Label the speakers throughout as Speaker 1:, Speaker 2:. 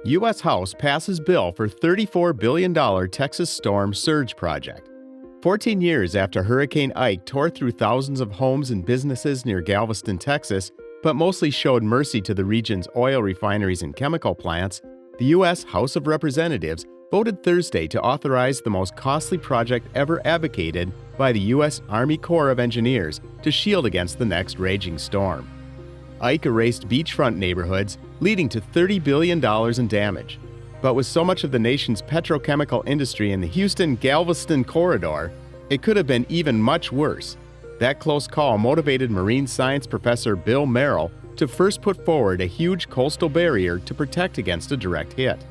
Speaker 1: U.S. House passes bill for $34 billion Texas storm surge project. 14 years after Hurricane Ike tore through thousands of homes and businesses near Galveston, Texas, but mostly showed mercy to the region's oil refineries and chemical plants, the U.S. House of Representatives voted Thursday to authorize the most costly project ever advocated by the U.S. Army Corps of Engineers to shield against the next raging storm. Ike erased beachfront neighborhoods, leading to $30 billion in damage. But with so much of the nation's petrochemical industry in the Houston-Galveston corridor, it could have been even much worse. That close call motivated marine science professor Bill Merrill to first put forward a huge coastal barrier to protect against a direct hit.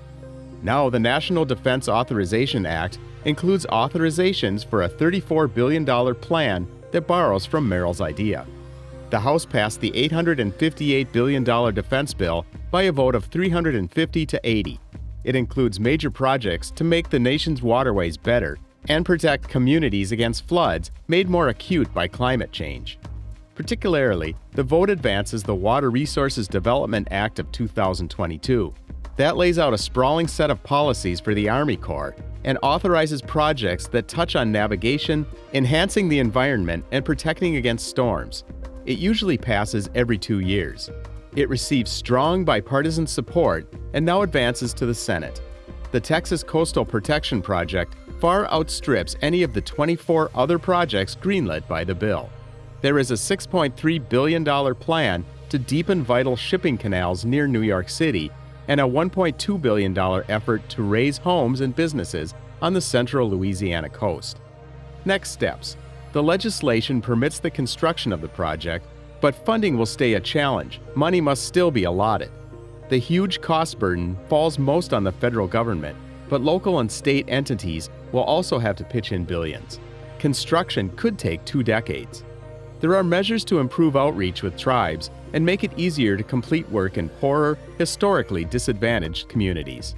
Speaker 1: Now, the National Defense Authorization Act includes authorizations for a $34 billion plan that borrows from Merrill's idea. The House passed the $858 billion defense bill by a vote of 350 to 80. It includes major projects to make the nation's waterways better and protect communities against floods made more acute by climate change. Particularly, the vote advances the Water Resources Development Act of 2022. That lays out a sprawling set of policies for the Army Corps and authorizes projects that touch on navigation, enhancing the environment, and protecting against storms. It usually passes every 2 years. It receives strong bipartisan support and now advances to the Senate. The Texas Coastal Protection Project far outstrips any of the 24 other projects greenlit by the bill. There is a $6.3 billion plan to deepen vital shipping canals near New York City and a $1.2 billion effort to raise homes and businesses on the central Louisiana coast. Next steps. The legislation permits the construction of the project, but funding will stay a challenge. Money must still be allotted. The huge cost burden falls most on the federal government, but local and state entities will also have to pitch in billions. Construction could take 2 decades. There are measures to improve outreach with tribes and make it easier to complete work in poorer, historically disadvantaged communities.